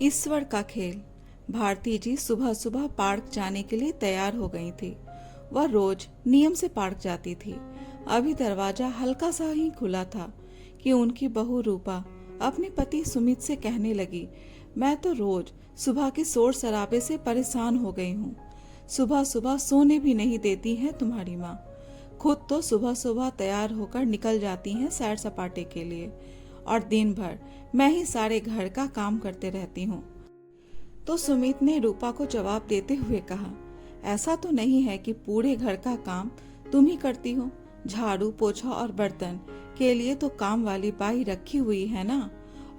ईश्वर का खेल। भारती जी सुबह सुबह पार्क जाने के लिए तैयार हो गई थी। वह रोज नियम से पार्क जाती थी। अभी दरवाजा हल्का सा ही खुला था कि उनकी बहू रूपा अपने पति सुमित से कहने लगी, मैं तो रोज सुबह के शोर शराबे से परेशान हो गई हूँ। सुबह सुबह सोने भी नहीं देती है तुम्हारी माँ। खुद तो सुबह सुबह तैयार होकर निकल जाती हैं सैर सपाटे के लिए, और दिन भर मैं ही सारे घर का काम करते रहती हूँ। तो सुमित ने रूपा को जवाब देते हुए कहा, ऐसा तो नहीं है कि पूरे घर का काम तुम ही करती हो। झाड़ू पोछा और बर्तन के लिए तो काम वाली बाई रखी हुई है ना।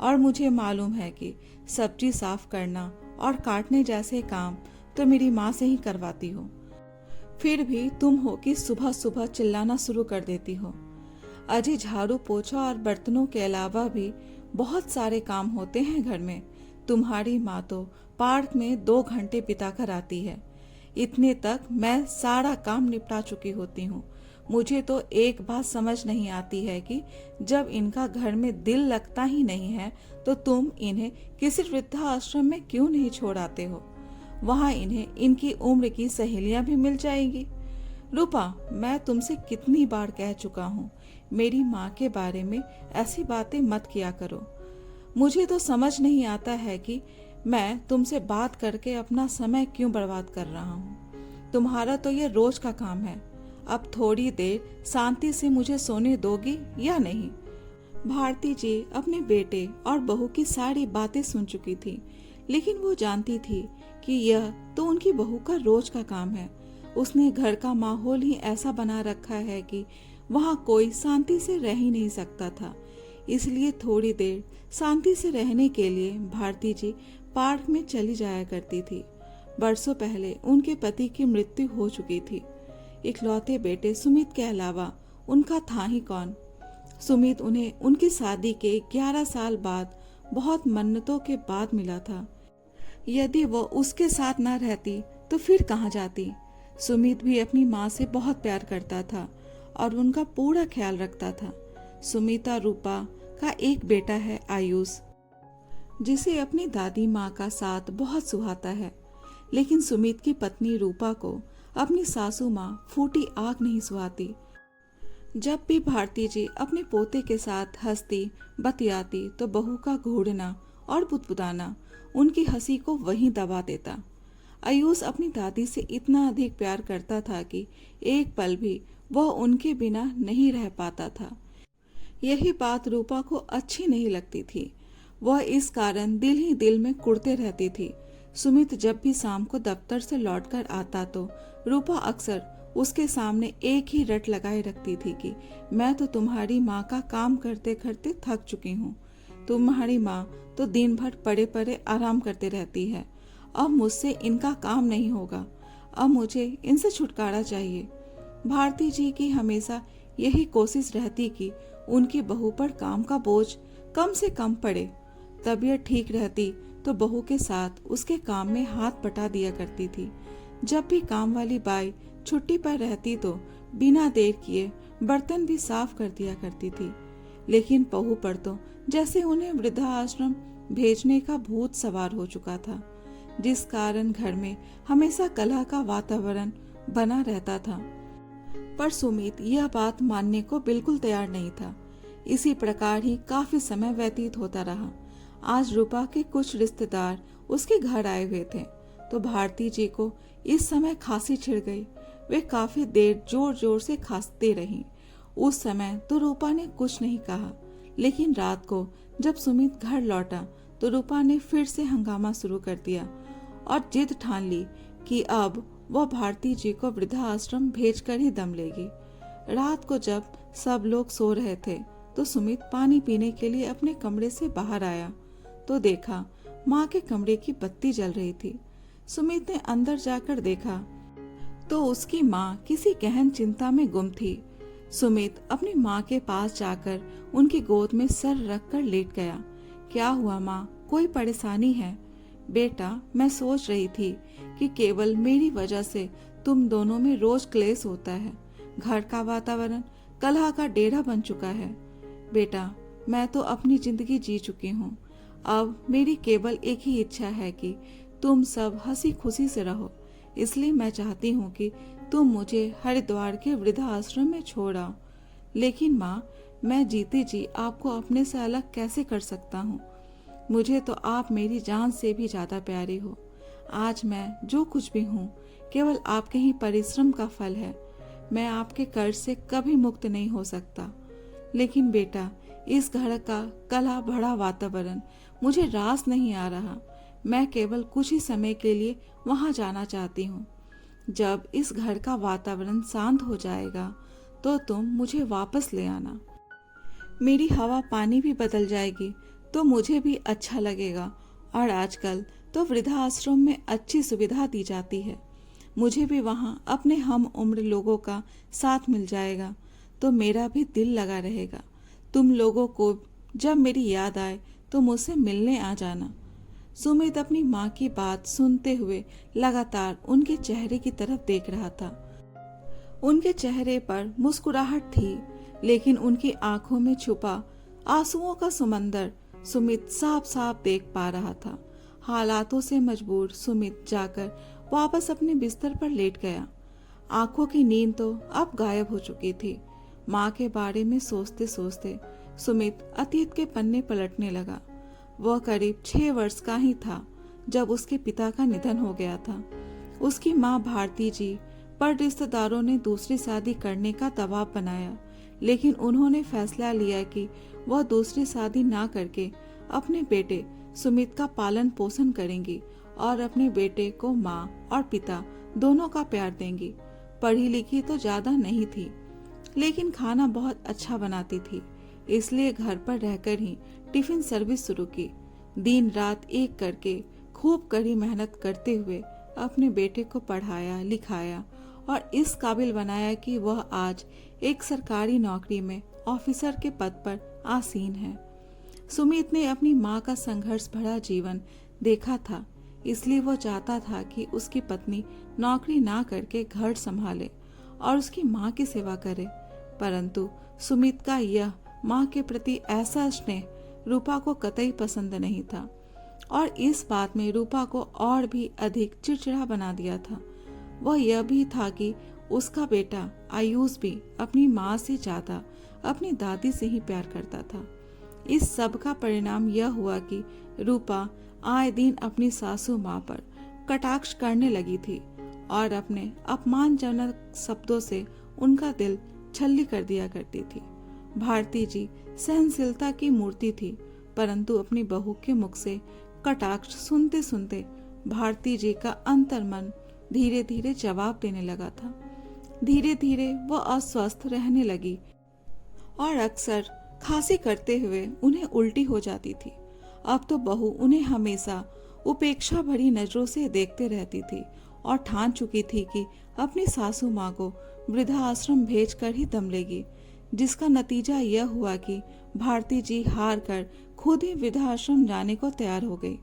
और मुझे मालूम है कि सब्जी साफ करना और काटने जैसे काम तो मेरी माँ से ही करवाती हो। फिर भी तुम हो कि सुबह सुबह चिल्लाना शुरू कर देती हो। अजी झाड़ू पोछा और बर्तनों के अलावा भी बहुत सारे काम होते हैं घर में। तुम्हारी माँ तो पार्क में 2 घंटे बिताकर आती है। इतने तक मैं सारा काम निपटा चुकी होती हूँ। मुझे तो एक बात समझ नहीं आती है कि जब इनका घर में दिल लगता ही नहीं है तो तुम इन्हें किसी वृद्धाश्रम में क्यों नहीं छोड़ आते हो। वहाँ इन्हें इनकी उम्र की सहेलियां भी मिल जाएंगी। रूपा, मैं तुमसे कितनी बार कह चुका हूँ, मेरी माँ के बारे में ऐसी बातें मत किया करो। मुझे तो समझ नहीं आता है कि मैं तुमसे बात करके अपना समय क्यों बर्बाद कर रहा हूँ। तुम्हारा तो ये रोज का काम है। अब थोड़ी देर शांति से मुझे सोने दोगी या नहीं। भारती जी अपने बेटे और बहू की सारी बातें सुन चुकी थी, लेकिन वो जानती थी कि यह तो उनकी बहू का रोज का काम है। उसने घर का माहौल ही ऐसा बना रखा है कि वहाँ कोई शांति से रह ही नहीं सकता था। इसलिए थोड़ी देर शांति से रहने के लिए भारती जी पार्क में चली जाया करती थी। बरसों पहले उनके पति की मृत्यु हो चुकी थी। इकलौते बेटे सुमित के अलावा उनका था ही कौन। सुमित उन्हें उनकी शादी के 11 साल बाद बहुत मन्नतों के बाद मिला था। यदि वो उसके साथ न रहती तो फिर कहाँ जाती। सुमित भी अपनी माँ से बहुत प्यार करता था और उनका पूरा ख्याल रखता था। सुमिता रूपा का एक बेटा है आयुष, जिसे अपनी दादी माँ का साथ बहुत सुहाता है। लेकिन सुमित की पत्नी रूपा को अपनी सासू माँ फूटी आग नहीं सुहाती। जब भी भारती जी अपने पोते के साथ हंसती बतियाती तो बहू का घूरना और बुदबुदाना उनकी हंसी को वहीं दबा देता। आयुष अपनी दादी से इतना अधिक प्यार करता था कि एक पल भी वह उनके बिना नहीं रह पाता था। यही बात रूपा को अच्छी नहीं लगती थी। वह इस कारण दिल ही दिल में कुढ़ते रहती थी। सुमित जब भी शाम को दफ्तर से लौटकर आता तो रूपा अक्सर उसके सामने एक ही रट लगाए रखती थी कि मैं तो तुम्हारी माँ का काम करते करते थक चुकी हूँ। तुम्हारी माँ तो दिन भर पड़े पड़े आराम करते रहती है। अब मुझसे इनका काम नहीं होगा। अब मुझे इनसे छुटकारा चाहिए। भारती जी की हमेशा यही कोशिश रहती कि उनकी बहू पर काम का बोझ कम से कम पड़े। तबीयत ठीक रहती तो बहू के साथ उसके काम में हाथ बटा दिया करती थी। जब भी काम वाली बाई छुट्टी पर रहती तो बिना देर किए बर्तन भी साफ कर दिया करती थी। लेकिन बहू पर तो जैसे उन्हें वृद्धाश्रम भेजने का भूत सवार हो चुका था, जिस कारण घर में हमेशा कलह का वातावरण बना रहता था। पर सुमित यह बात मानने को बिल्कुल तैयार नहीं था। इसी प्रकार ही काफी समय व्यतीत होता रहा। आज रूपा के कुछ रिश्तेदार उसके घर आए हुए थे तो भारती जी को इस समय खांसी छिड़ गई। वे काफी देर जोर जोर से खांसते रहीं। उस समय तो रूपा ने कुछ नहीं कहा, लेकिन रात को जब सुमित घर लौटा तो रूपा ने फिर से हंगामा शुरू कर दिया और जिद ठान ली कि अब वह भारती जी को वृद्धाश्रम भेजकर ही दम लेगी। रात को जब सब लोग सो रहे थे तो सुमित पानी पीने के लिए अपने कमरे से बाहर आया तो देखा माँ के कमरे की बत्ती जल रही थी। सुमित ने अंदर जाकर देखा तो उसकी माँ किसी गहन चिंता में गुम थी। सुमित अपनी माँ के पास जाकर उनकी गोद में सर रखकर लेट गया। क्या हुआ माँ, कोई परेशानी है? बेटा, मैं सोच रही थी कि केवल मेरी वजह से तुम दोनों में रोज क्लेश होता है। घर का वातावरण कलह का डेरा बन चुका है। बेटा, मैं तो अपनी जिंदगी जी चुकी हूँ। अब मेरी केवल एक ही इच्छा है कि तुम सब हंसी खुशी से रहो। इसलिए मैं चाहती हूँ कि तुम मुझे हरिद्वार के वृद्धाश्रम में छोड़ आओ। लेकिन माँ, मैं जीते जी आपको अपने से अलग कैसे कर सकता हूँ? मुझे तो आप मेरी जान से भी ज्यादा प्यारी हो। आज मैं जो कुछ भी हूँ केवल आपके ही परिश्रम का फल है। मैं आपके कर्ज से कभी मुक्त नहीं हो सकता। लेकिन बेटा, इस घर का कला भरा वातावरण मुझे रास नहीं आ रहा। मैं केवल कुछ ही समय के लिए वहां जाना चाहती हूँ। जब इस घर का वातावरण शांत हो जाएगा तो तुम मुझे वापस ले आना। मेरी हवा पानी भी बदल जाएगी तो मुझे भी अच्छा लगेगा। और आजकल तो वृद्धाश्रम में अच्छी सुविधा दी जाती है। मुझे भी वहाँ अपने हम उम्र लोगों का साथ मिल जाएगा तो मेरा भी दिल लगा रहेगा। तुम लोगों को जब मेरी याद आए तो मुझसे मिलने आ जाना। सुमित अपनी माँ की बात सुनते हुए लगातार उनके चेहरे की तरफ देख रहा था। उनके चेहरे पर मुस्कुराहट थी, लेकिन उनकी आंखों में छुपा आंसुओं का समंदर सुमित साफ साफ देख पा रहा था। हालातों से मजबूर सुमित जाकर वापस अपने बिस्तर पर लेट गया। आंखों की नींद तो अब गायब हो चुकी थी। माँ के बारे में सोचते सोचते सुमित अतीत के पन्ने पलटने लगा। वह करीब 6 वर्ष का ही था जब उसके पिता का निधन हो गया था। उसकी माँ भारती जी पर रिश्तेदारों ने दूसरी शादी करने का दबाव बनाया, लेकिन उन्होंने फैसला लिया कि वह दूसरी शादी ना करके अपने बेटे सुमित का पालन पोषण करेंगी और अपने बेटे को माँ और पिता दोनों का प्यार देंगी। पढ़ी लिखी तो ज्यादा नहीं थी, लेकिन खाना बहुत अच्छा बनाती थी, इसलिए घर पर रहकर ही टिफिन सर्विस शुरू की। दिन रात एक करके खूब कड़ी मेहनत करते हुए अपने बेटे को पढ़ाया लिखाया और इस काबिल बनाया कि वह आज एक सरकारी नौकरी में ऑफिसर के पद पर आसीन है। सुमित ने अपनी माँ का संघर्ष भरा जीवन देखा था, इसलिए वो चाहता था कि उसकी पत्नी नौकरी ना करके घर संभाले और उसकी माँ की सेवा करे। परंतु सुमित का यह माँ के प्रति ऐसा स्नेह रूपा को कतई पसंद नहीं था और इस बात में रूपा को और भी अधिक चिड़चिड़ा बना दिया था। वह यह भी था कि उसका बेटा आयुष भी अपनी माँ से ज्यादा अपनी दादी से ही प्यार करता था। इस सब का परिणाम यह हुआ कि रूपा आए दिन अपनी सासू माँ पर कटाक्ष करने लगी थी और अपने अपमानजनक शब्दों से उनका दिल छल्ली कर दिया करती थी। भारती जी सहनशीलता की मूर्ति थी, परंतु अपनी बहू के मुख से कटाक्ष सुनते सुनते भारती जी का अंतर्मन धीरे धीरे जवाब देने लगा था। धीरे धीरे वह अस्वस्थ रहने लगी और अक्सर खांसी करते हुए उन्हें उल्टी हो जाती थी। अब तो बहू उन्हें हमेशा उपेक्षा भरी नजरों से देखते रहती थी और ठान चुकी थी कि अपनी सासू माँ को वृद्धाश्रम भेजकर ही दम लेगी, जिसका नतीजा यह हुआ कि भारती जी हार कर खुद ही वृद्धाश्रम जाने को तैयार हो गई।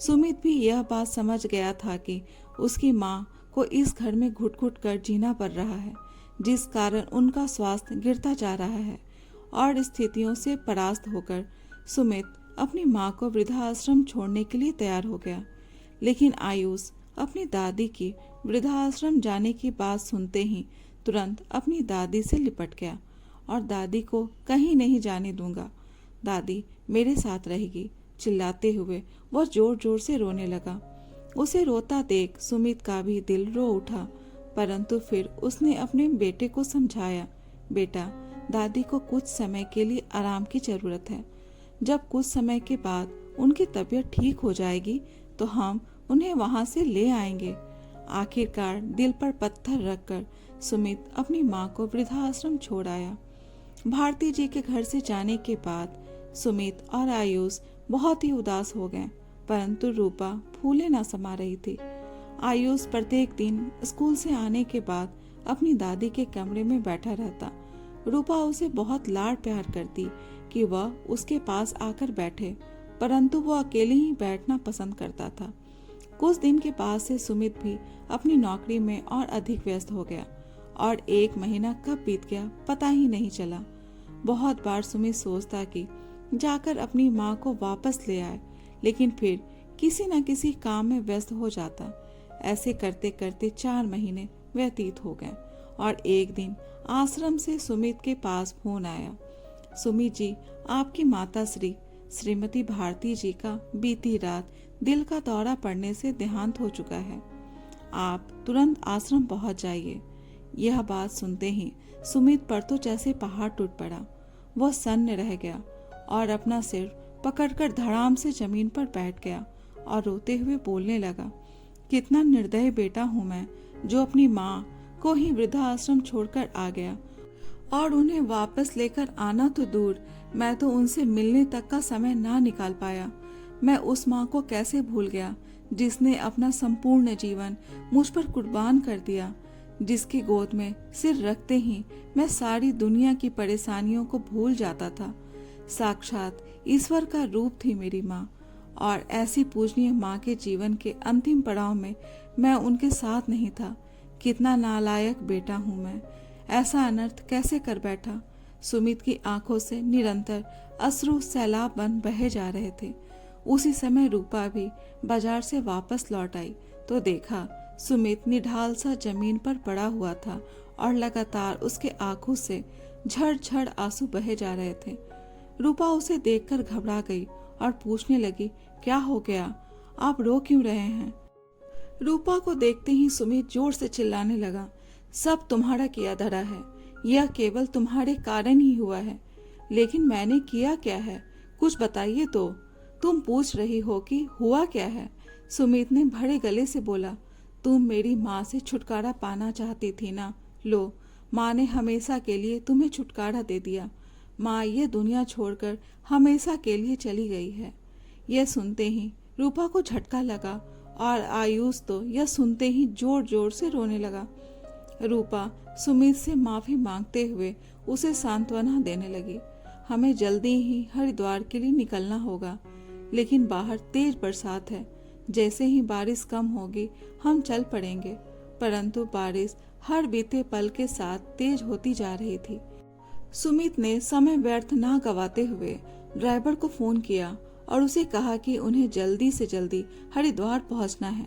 सुमित भी यह बात समझ गया था कि उसकी माँ को इस घर में घुट घुट कर जीना पड़ रहा है, जिस कारण उनका स्वास्थ्य गिरता जा रहा है। और स्थितियों से परास्त होकर सुमित अपनी माँ को वृद्धाश्रम छोड़ने के लिए तैयार हो गया। लेकिन आयुष अपनी दादी की वृद्धाश्रम जाने की बात सुनते ही तुरंत अपनी दादी से लिपट गया और दादी को कहीं नहीं जाने दूंगा, दादी मेरे साथ रहेगी, चिल्लाते हुए वह जोर जोर से रोने लगा। उसे रोता देख सुमित का भी दिल रो उठा, परंतु फिर उसने अपने बेटे को समझाया, बेटा दादी को कुछ समय के लिए आराम की जरूरत है। जब कुछ समय के बाद उनकी तबीयत ठीक हो जाएगी तो हम उन्हें वहां से ले आएंगे। आखिरकार दिल पर पत्थर रखकर सुमित अपनी माँ को वृद्धाश्रम छोड़ आया। भारती जी के घर से जाने के बाद सुमित और आयुष बहुत ही उदास हो गए, परंतु रूपा फूले न समा रही थी। आयुष प्रत्येक दिन स्कूल से आने के बाद अपनी दादी के कमरे में बैठा रहता। रूपा उसे बहुत लाड प्यार करती कि वह उसके पास आकर बैठे, परंतु वह अकेले ही बैठना पसंद करता था। कुछ दिन के बाद से सुमित भी अपनी नौकरी में और अधिक व्यस्त हो गया और 1 महीना कब बीत गया पता ही नहीं चला। बहुत बार सुमित सोचता कि जाकर अपनी माँ को वापस ले आए, लेकिन फिर किसी न किसी काम में व्यस्त हो जाता। ऐसे करते करते 4 महीने व्यतीत हो गए और एक दिन आश्रम से सुमित के पास फोन आया। सुमित जी, आपकी माता श्रीमती भारती जी का बीती रात दिल का दौरा पड़ने से देहांत हो चुका है। आप तुरंत आश्रम पहुंच जाइए। यह बात सुनते ही सुमित पर तो जैसे पहाड़ टूट पड़ा। वह सन्न रह गया और अपना सिर पकड़कर धड़ाम से जमीन पर बैठ गया और रोते हुए बोलने लगा, कितना निर्दयी बेटा हूं मैं, जो अपनी माँ को ही वृद्धाश्रम छोड़कर आ गया और उन्हें वापस लेकर आना तो दूर, मैं तो उनसे मिलने तक का समय ना निकाल पाया। मैं उस माँ को कैसे भूल गया जिसने अपना संपूर्ण जीवन मुझ पर कुर्बान कर दिया, जिसकी गोद में सिर रखते ही मैं सारी दुनिया की परेशानियों को भूल जाता था। साक्षात ईश्वर का रूप थी मेरी माँ, और ऐसी पूजनीय माँ के जीवन के अंतिम पड़ाव में मैं उनके साथ नहीं था। कितना नालायक बेटा हूँ मैं, ऐसा अनर्थ कैसे कर बैठा। सुमित की आंखों से निरंतर अश्रु सैलाब बन बहे जा रहे थे। उसी समय रूपा भी बाजार से वापस लौट आई तो देखा सुमित निढाल सा जमीन पर पड़ा हुआ था और लगातार उसके आंखों से झड़-झड़ आंसू बहे जा रहे थे। रूपा उसे देखकर घबरा गई और पूछने लगी, क्या हो गया, आप रो क्यों रहे हैं? रूपा को देखते ही सुमित जोर से चिल्लाने लगा, सब तुम्हारा किया धरा है, यह केवल तुम्हारे कारण ही हुआ है। लेकिन मैंने किया क्या है, कुछ बताइए तो। तुम पूछ रही हो कि हुआ क्या है? सुमित ने भरे गले से बोला, तुम मेरी माँ से छुटकारा पाना चाहती थी ना, लो, माँ ने हमेशा के लिए तुम्हें छुटकारा दे दिया। माँ ये दुनिया छोड़कर हमेशा के लिए चली गई है। यह सुनते ही रूपा को झटका लगा और आयुष तो यह सुनते ही जोर जोर से रोने लगा। रूपा सुमित से माफी मांगते हुए उसे सांत्वना देने लगी। हमें जल्दी ही हरिद्वार के लिए निकलना होगा, लेकिन बाहर तेज बरसात है। जैसे ही बारिश कम होगी हम चल पड़ेंगे। परंतु बारिश हर बीते पल के साथ तेज होती जा रही थी। सुमित ने समय व्यर्थ ना गवाते हुए ड्राइवर को फोन किया और उसे कहा कि उन्हें जल्दी से जल्दी हरिद्वार पहुंचना है।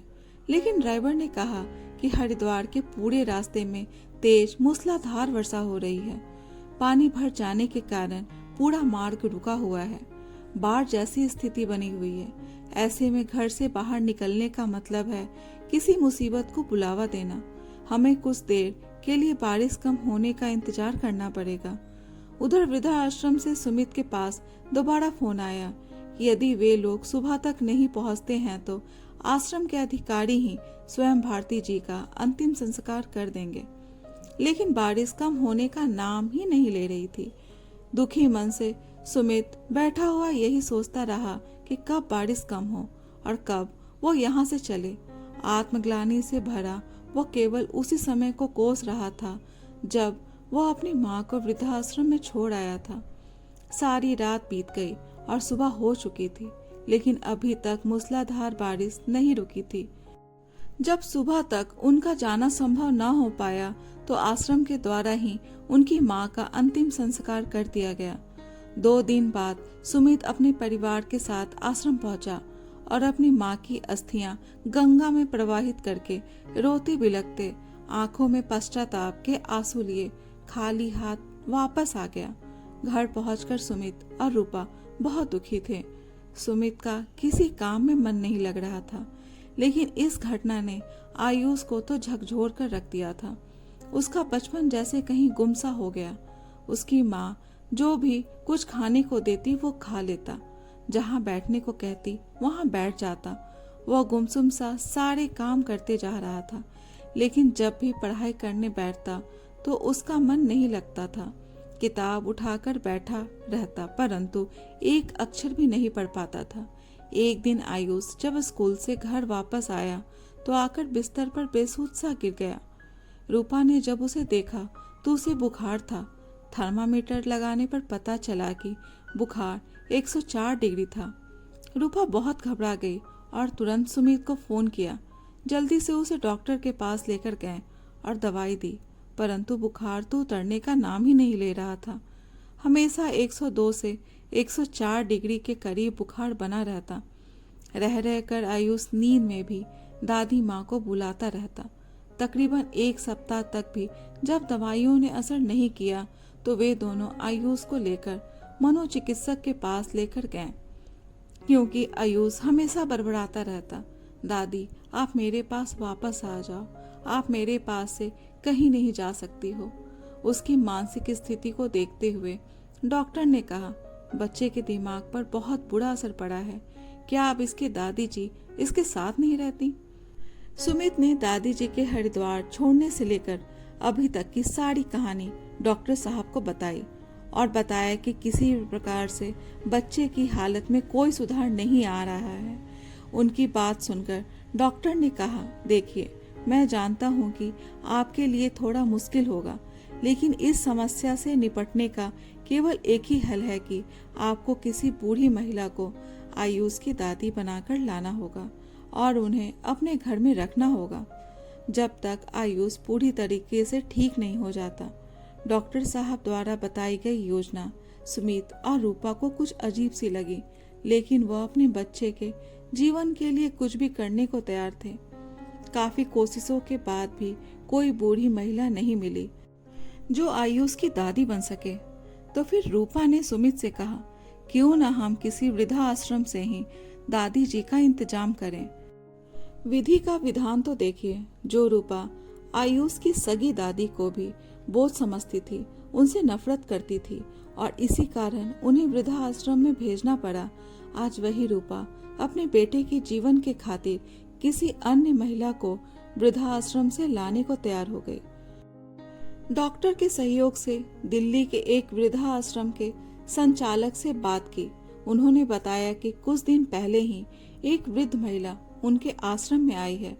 लेकिन ड्राइवर ने कहा कि हरिद्वार के पूरे रास्ते में तेज मूसलाधार वर्षा हो रही है। पानी भर जाने के कारण पूरा मार्ग रुका हुआ है। बाढ़ जैसी स्थिति बनी हुई है। ऐसे में घर से बाहर निकलने का मतलब है किसी मुसीबत को बुलावा देना। हमें कुछ देर के लिए बारिश कम होने का इंतजार करना पड़ेगा। उधर वृद्धाश्रम से सुमित के पास दोबारा फोन आया कि यदि वे लोग सुबह तक नहीं पहुंचते हैं तो आश्रम के अधिकारी ही स्वयं भारती जी का अंतिम संस्कार कर देंगे। लेकिन बारिश कम होने का नाम ही नहीं ले रही थी। दुखी मन से सुमित बैठा हुआ यही सोचता रहा कि कब बारिश कम हो और कब वो यहाँ से चले। आत्मग्लानि से भरा वो केवल उसी समय को कोस रहा था जब वो अपनी माँ को वृद्धाश्रम में छोड़ आया था। सारी रात बीत गई और सुबह हो चुकी थी, लेकिन अभी तक मूसलाधार बारिश नहीं रुकी थी। जब सुबह तक उनका जाना संभव न हो पाया तो आश्रम के द्वारा ही उनकी माँ का अंतिम संस्कार कर दिया गया। 2 दिन बाद सुमित अपने परिवार के साथ आश्रम पहुंचा और अपनी माँ की अस्थियां गंगा में प्रवाहित करके रोते बिलखते आंखों में पश्चाताप के आंसू लिए खाली हाथ वापस आ गया। घर पहुंचकर सुमित और रूपा बहुत दुखी थे। सुमित का किसी काम में मन नहीं लग रहा था, लेकिन इस घटना ने आयुष को तो झकझोर कर रख दिया था। उसका बचपन जैसे कहीं गुमसा हो गया। उसकी माँ जो भी कुछ खाने को देती वो खा लेता, जहाँ बैठने को कहती वहाँ बैठ जाता। वह गुमसुम सा सारे काम करते जा रहा था, लेकिन जब भी पढ़ाई करने बैठता तो उसका मन नहीं लगता था। किताब उठाकर बैठा रहता, परंतु एक अक्षर भी नहीं पढ़ पाता था। एक दिन आयुष जब स्कूल से घर वापस आया तो आकर बिस्तर पर बेसुध सा गिर गया। रूपा ने जब उसे देखा तो उसे बुखार था। थर्मामीटर लगाने पर पता चला कि बुखार 104 डिग्री था। रूपा बहुत घबरा गई और तुरंत सुमित को फोन किया। जल्दी से उसे डॉक्टर के पास लेकर गए और दवाई दी, परंतु बुखार तो उतरने का नाम ही नहीं ले रहा था। हमेशा 102 से 104 डिग्री के करीब बुखार बना रहता। रह रहकर आयुष नींद में भी दादी माँ को बुलाता रहता। तकरीबन 1 सप्ताह तक भी जब दवाइयों ने असर नहीं किया तो वे दोनों आयुष को लेकर मनोचिकित्सक के पास लेकर गए, क्योंकि आयुष हमेशा बड़बड़ाता रहता, दादी आप मेरे पास वापस आ जाओ, आप मेरे पास से कहीं नहीं जा सकती हो। उसकी मानसिक स्थिति को देखते हुए डॉक्टर ने कहा, बच्चे के दिमाग पर बहुत बुरा असर पड़ा है, क्या आप इसके दादी जी इसके साथ नहीं रहती? सुमित ने दादी जी के हरिद्वार छोड़ने से लेकर अभी तक की सारी कहानी डॉक्टर साहब को बताई और बताया कि किसी भी प्रकार से बच्चे की हालत में कोई सुधार नहीं आ रहा है। उनकी बात सुनकर डॉक्टर ने कहा, देखिए मैं जानता हूँ कि आपके लिए थोड़ा मुश्किल होगा, लेकिन इस समस्या से निपटने का केवल एक ही हल है कि आपको किसी बूढ़ी महिला को आयुष की दादी बनाकर लाना होगा और उन्हें अपने घर में रखना होगा जब तक आयुष पूरी तरीके से ठीक नहीं हो जाता। डॉक्टर साहब द्वारा बताई गई योजना सुमित और रूपा को कुछ अजीब सी लगी, लेकिन वह अपने बच्चे के जीवन के लिए कुछ भी करने को तैयार थे। काफी कोशिशों के बाद भी कोई बूढ़ी महिला नहीं मिली जो आयुष की दादी बन सके। तो फिर रूपा ने सुमित से कहा, क्यों न हम किसी वृद्धाश्रम से ही दादी जी का इंतजाम करें। विधि का विधान तो देखिए, जो रूपा आयुष की सगी दादी को भी बोझ समझती थी, उनसे नफरत करती थी और इसी कारण उन्हें वृद्धाश्रम में भेजना पड़ा, आज वही रूपा अपने बेटे के जीवन के खातिर किसी अन्य महिला को वृद्धाश्रम से लाने को तैयार हो गई। डॉक्टर के सहयोग से दिल्ली के एक वृद्धाश्रम के संचालक से बात की। उन्होंने बताया कि कुछ दिन पहले ही एक वृद्ध महिला उनके आश्रम में आई है,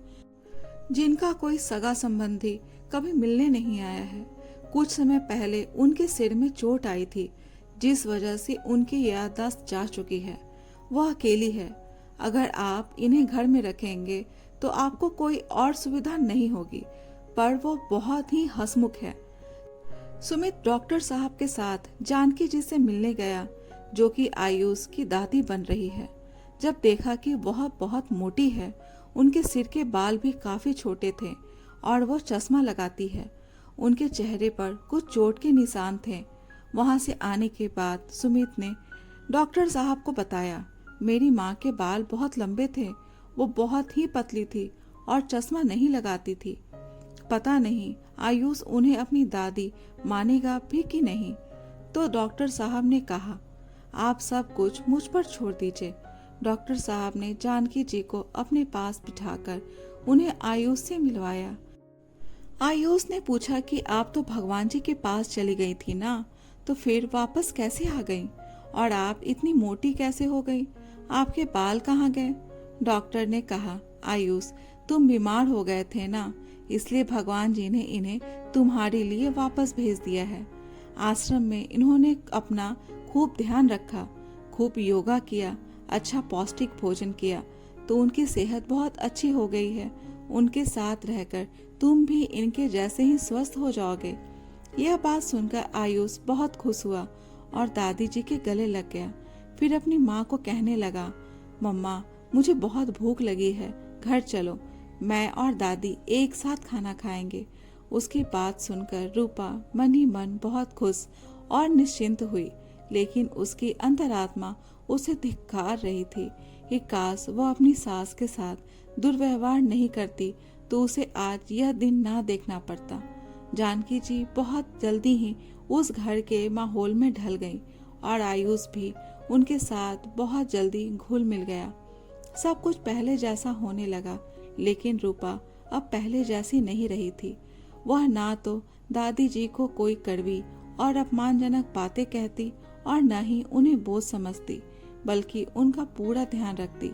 जिनका कोई सगा संबंधी कभी मिलने नहीं आया है। कुछ समय पहले उनके सिर में चोट आई थी, जिस वजह से उनकी याददाश्त जा चुकी है। वह अकेली है। अगर आप इन्हें घर में रखेंगे तो आपको कोई और सुविधा नहीं होगी, पर वो बहुत ही हंसमुख है। सुमित डॉक्टर साहब के साथ जानकी जी से मिलने गया, जो कि आयुष की दादी बन रही है। जब देखा कि वह बहुत मोटी है, उनके सिर के बाल भी काफी छोटे थे और वो चश्मा लगाती है। उनके चेहरे पर कुछ चोट के निशान थे। वहां से आने के बाद सुमित ने डॉक्टर साहब को बताया, मेरी माँ के बाल बहुत लंबे थे, वो बहुत ही पतली थी और चश्मा नहीं लगाती थी। पता नहीं आयुष उन्हें अपनी दादी मानेगा भी कि नहीं। तो डॉक्टर साहब ने कहा, आप सब कुछ मुझ पर छोड़ दीजिए। डॉक्टर साहब ने जानकी जी को अपने पास बिठाकर उन्हें आयुष से मिलवाया। आयुष ने पूछा कि आप तो भगवान जी के पास चली गई थी ना, तो फिर वापस कैसे आ गई और आप इतनी मोटी कैसे हो गई? आपके बाल कहाँ गए? डॉक्टर ने कहा, आयुष तुम बीमार हो गए थे ना, इसलिए भगवान जी ने इन्हें तुम्हारे लिए वापस भेज दिया है। आश्रम में इन्होंने अपना खूब ध्यान रखा, खूब योगा किया, अच्छा पौष्टिक भोजन किया, तो उनकी सेहत बहुत अच्छी हो गई है। उनके साथ रहकर तुम भी इनके जैसे ही स्वस्थ हो जाओगे। यह बात सुनकर आयुष बहुत खुश हुआ और दादी जी के गले लग गया। फिर अपनी माँ को कहने लगा, मम्मा मुझे बहुत भूख लगी है, घर चलो, मैं और दादी एक साथ खाना खाएंगे। उसकी बात सुनकर रूपा मन ही मन बहुत खुश और निश्चिंत हुई, लेकिन उसकी अंतरात्मा उसे धिक्कार रही थी कि काश वह अपनी सास के साथ दुर्व्यवहार नहीं करती तो उसे आज यह दिन ना देखना पड़ता। जानकी जी बहुत जल्दी ही उस घर के माहौल में ढल गई और आयुष भी उनके साथ बहुत जल्दी घुल मिल गया। सब कुछ पहले जैसा होने लगा, लेकिन रूपा अब पहले जैसी नहीं रही थी। वह ना तो दादी जी को कोई कड़वी और अपमानजनक बातें कहती और न ही उन्हें बोझ समझती, बल्कि उनका पूरा ध्यान रखती।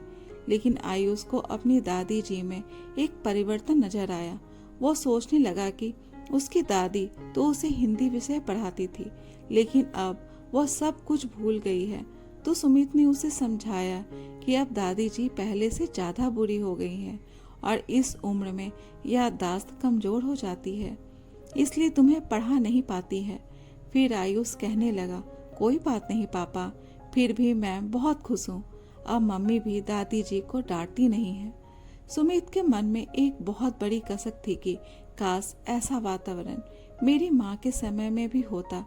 लेकिन आयुष को अपनी दादी जी में एक परिवर्तन नजर आया। वो सोचने लगा कि उसकी दादी तो उसे हिंदी विषय पढ़ाती थी, लेकिन अब वह सब कुछ भूल गई है। तो सुमित ने उसे समझाया कि अब दादी जी पहले से ज्यादा बुरी हो गई हैं और इस उम्र में याददाश्त कमजोर हो जाती है, इसलिए तुम्हें पढ़ा नहीं पाती है। फिर आयुष कहने लगा, कोई बात नहीं पापा, फिर भी मैं बहुत खुश हूँ। अब मम्मी भी दादी जी को डांटती नहीं है। सुमित के मन में एक बहुत बड़ी कसक थी कि काश ऐसा वातावरण मेरी माँ के समय में भी होता।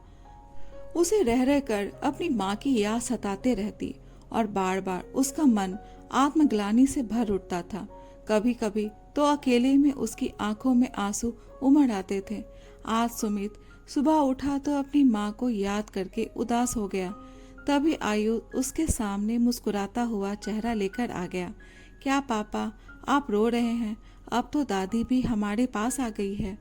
उसे रह रह कर अपनी माँ की याद सताते रहती और बार बार उसका मन आत्मग्लानि से भर उठता था। कभी कभी तो अकेले में उसकी आंखों में आंसू उमड़ आते थे। आज सुमित सुबह उठा तो अपनी माँ को याद करके उदास हो गया। तभी आयु उसके सामने मुस्कुराता हुआ चेहरा लेकर आ गया। क्या पापा, आप रो रहे हैं? अब तो दादी भी हमारे पास आ गई है।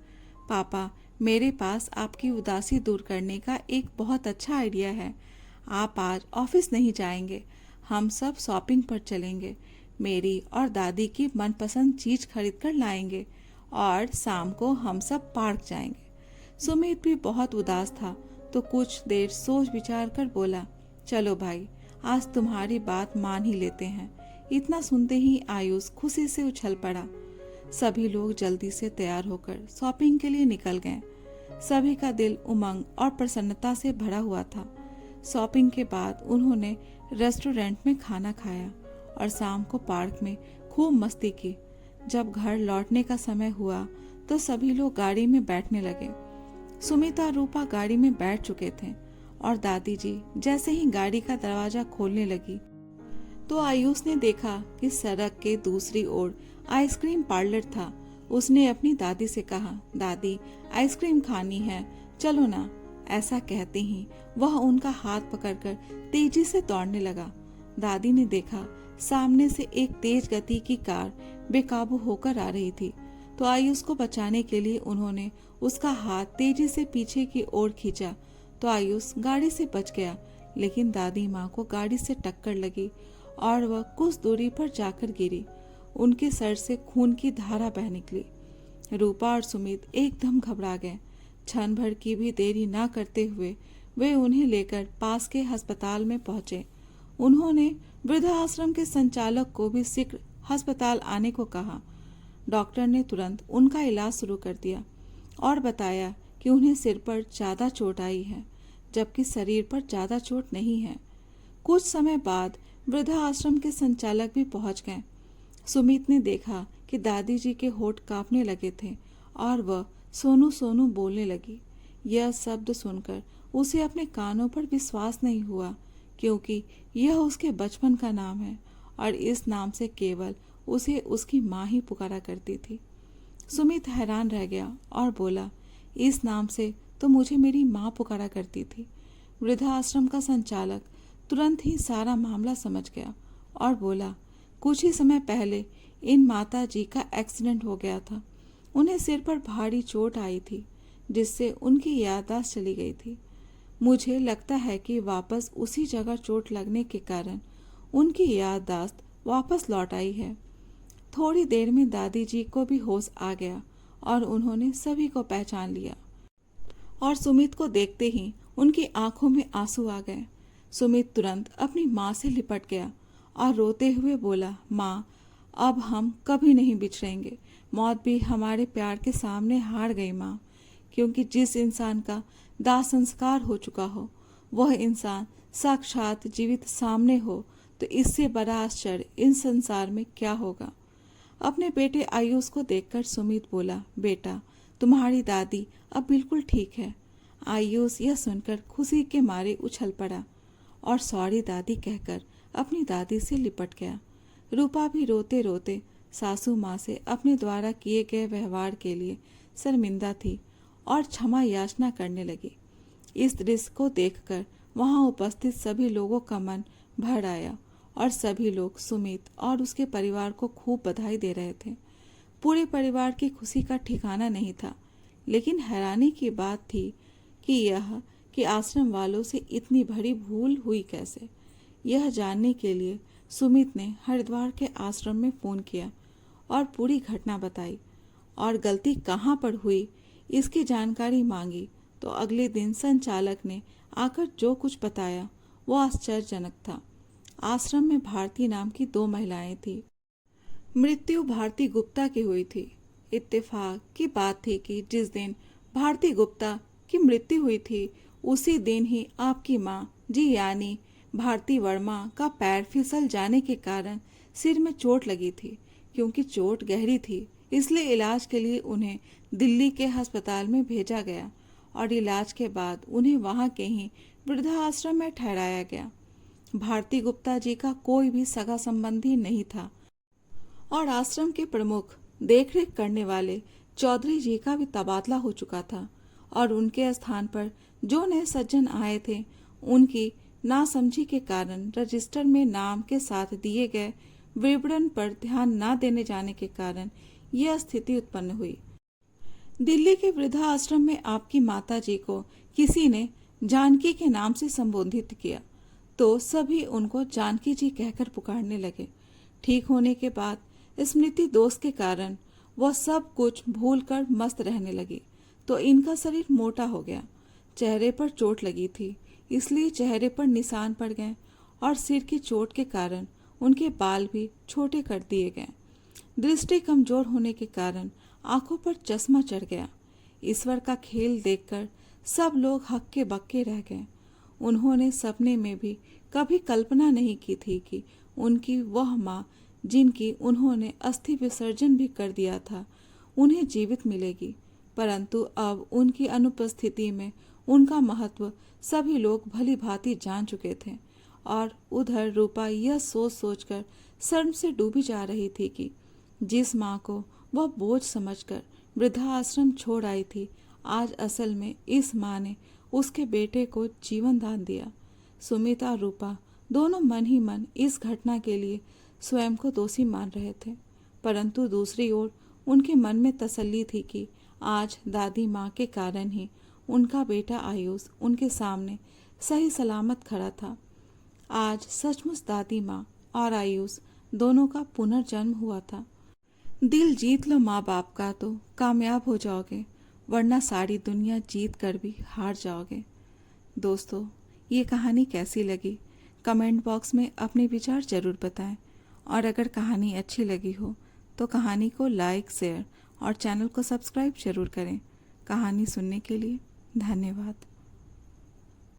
पापा, मेरे पास आपकी उदासी दूर करने का एक बहुत अच्छा आइडिया है। आप आज ऑफिस नहीं जाएंगे, हम सब शॉपिंग पर चलेंगे। मेरी और दादी की मनपसंद चीज खरीद कर लाएंगे और शाम को हम सब पार्क जाएंगे। सुमित भी बहुत उदास था तो कुछ देर सोच विचार कर बोला, चलो भाई, आज तुम्हारी बात मान ही लेते हैं। इतना सुनते ही आयुष खुशी से उछल पड़ा। सभी लोग जल्दी से तैयार होकर शॉपिंग के लिए निकल गए। सभी का दिल उमंग और प्रसन्नता से भरा हुआ था। शॉपिंग के बाद उन्होंने रेस्टोरेंट में खाना खाया और शाम को पार्क में खूब मस्ती की। जब घर लौटने का समय हुआ तो सभी लोग गाड़ी में बैठने लगे। सुमित और रूपा गाड़ी में बैठ चुके थे और दादी जी जैसे ही गाड़ी का दरवाजा खोलने लगी तो आयुष ने देखा कि सड़क के दूसरी ओर आइसक्रीम पार्लर था। उसने अपनी दादी से कहा, दादी, आइसक्रीम खानी है, चलो ना। ऐसा कहते ही वह उनका हाथ पकड़कर तेजी से दौड़ने लगा। दादी ने देखा सामने से एक तेज गति की कार बेकाबू होकर आ रही थी तो आयुष को बचाने के लिए उन्होंने उसका हाथ तेजी से पीछे की ओर खींचा तो आयुष गाड़ी से बच गया। लेकिन दादी माँ को गाड़ी से टक्कर लगी और वह कुछ दूरी पर जाकर गिरी। उनके सर से खून की धारा बह निकली। रूपा और सुमित एकदम घबरा गए। क्षण भर की भी देरी न करते हुए वे उन्हें लेकर पास के अस्पताल में पहुंचे। उन्होंने वृद्धाश्रम के संचालक को भी शीघ्र अस्पताल आने को कहा। डॉक्टर ने तुरंत उनका इलाज शुरू कर दिया और बताया कि उन्हें सिर पर ज्यादा चोट आई है, जबकि शरीर पर ज्यादा चोट नहीं है। कुछ समय बाद वृद्धाश्रम के संचालक भी पहुंच गए। सुमित ने देखा कि दादी जी के होठ कांपने लगे थे और वह सोनू सोनू बोलने लगी। यह शब्द सुनकर उसे अपने कानों पर विश्वास नहीं हुआ, क्योंकि यह उसके बचपन का नाम है और इस नाम से केवल उसे उसकी माँ ही पुकारा करती थी। सुमित हैरान रह गया और बोला, इस नाम से तो मुझे मेरी माँ पुकारा करती थी। वृद्धाश्रम का संचालक तुरंत ही सारा मामला समझ गया और बोला, कुछ ही समय पहले इन माता जी का एक्सीडेंट हो गया था। उन्हें सिर पर भारी चोट आई थी जिससे उनकी याददाश्त चली गई थी। मुझे लगता है कि वापस उसी जगह चोट लगने के कारण उनकी याददाश्त वापस लौट आई है। थोड़ी देर में दादी जी को भी होश आ गया और उन्होंने सभी को पहचान लिया और सुमित को देखते ही उनकी आंखों में आंसू आ गए। सुमित तुरंत अपनी माँ से लिपट गया और रोते हुए बोला, माँ, अब हम कभी नहीं बिछड़ेंगे। मौत भी हमारे प्यार के सामने हार गई माँ, क्योंकि जिस इंसान का दाह संस्कार हो चुका हो वह इंसान साक्षात जीवित सामने हो तो इससे बड़ा आश्चर्य इन संसार में क्या होगा। अपने बेटे आयुष को देखकर सुमित बोला, बेटा, तुम्हारी दादी अब बिल्कुल ठीक है। आयुष यह सुनकर खुशी के मारे उछल पड़ा और सॉरी दादी कहकर अपनी दादी से लिपट गया। रूपा भी रोते रोते सासू माँ से अपने द्वारा किए गए व्यवहार के लिए शर्मिंदा थी और क्षमा याचना करने लगी। इस दृश्य को देखकर वहां उपस्थित सभी लोगों का मन भर आया और सभी लोग सुमित और उसके परिवार को खूब बधाई दे रहे थे। पूरे परिवार की खुशी का ठिकाना नहीं था, लेकिन हैरानी की बात थी कि आश्रम वालों से इतनी बड़ी भूल हुई कैसे। यह जानने के लिए सुमित ने हरिद्वार के आश्रम में फोन किया और पूरी घटना बताई और गलती कहाँ पर हुई इसकी जानकारी मांगी तो अगले दिन संचालक ने आकर जो कुछ बताया वो आश्चर्यजनक था। आश्रम में भारती नाम की 2 महिलाएं थी। मृत्यु भारती गुप्ता की हुई थी। इत्तेफाक की बात थी कि जिस दिन भारती गुप्ता की मृत्यु हुई थी उसी दिन ही आपकी माँ जी यानी भारती वर्मा का पैर फिसल जाने के कारण सिर में चोट लगी थी। क्योंकि चोट गहरी थी, इसलिए इलाज के लिए उन्हें दिल्ली के अस्पताल में भेजा गया और इलाज के बाद उन्हें वहां के ही वृद्धाश्रम में ठहराया गया। भारती गुप्ता जी का कोई भी सगा संबंधी नहीं था और आश्रम के प्रमुख देखरेख करने वाले चौधरी जी का भी तबादला हो चुका था और उनके स्थान पर जो नए सज्जन आए थे उनकी नासमझी के कारण रजिस्टर में नाम के साथ दिए गए विवरण पर ध्यान न देने जाने के कारण यह स्थिति उत्पन्न हुई। दिल्ली के वृद्धाश्रम में आपकी माता जी को किसी ने जानकी के नाम से संबोधित किया तो सभी उनको जानकी जी कहकर पुकारने लगे। ठीक होने के बाद स्मृति दोष के कारण वह सब कुछ भूलकर मस्त रहने लगी तो इनका शरीर मोटा हो गया। चेहरे पर चोट लगी थी, इसलिए चेहरे पर निशान पड़ गए और सिर की चोट के कारण उनके बाल भी छोटे कर दिए गए। दृष्टि कमजोर होने के कारण आंखों पर चश्मा चढ़ गया। ईश्वर का खेल देखकर सब लोग हक्के बक्के रह गए। उन्होंने सपने में भी कभी कल्पना नहीं की थी कि उनकी वह माँ जिनकी उन्होंने अस्थि विसर्जन भी कर दिया था उन्हें जीवित मिलेगी, परंतु अब उनकी अनुपस्थिति में उनका महत्व सभी लोग भली भांति जान चुके थे। और उधर रूपा यह सोच सोचकर शर्म से डूबी जा रही थी कि जिस माँ को वह बोझ समझकर वृद्धाश्रम छोड़ आई थी, आज असल में इस माँ ने उसके बेटे को जीवन दान दिया। सुमिता और रूपा दोनों मन ही मन इस घटना के लिए स्वयं को दोषी मान रहे थे, परंतु दूसरी ओर उनके मन में तसल्ली थी कि आज दादी माँ के कारण ही उनका बेटा आयुष उनके सामने सही सलामत खड़ा था। आज सचमुच दादी माँ और आयुष दोनों का पुनर्जन्म हुआ था। दिल जीत लो माँ बाप का तो कामयाब हो जाओगे, वरना सारी दुनिया जीत कर भी हार जाओगे। दोस्तों, ये कहानी कैसी लगी कमेंट बॉक्स में अपने विचार जरूर बताएं और अगर कहानी अच्छी लगी हो तो कहानी को लाइक, शेयर और चैनल को सब्सक्राइब जरूर करें। कहानी सुनने के लिए धन्यवाद।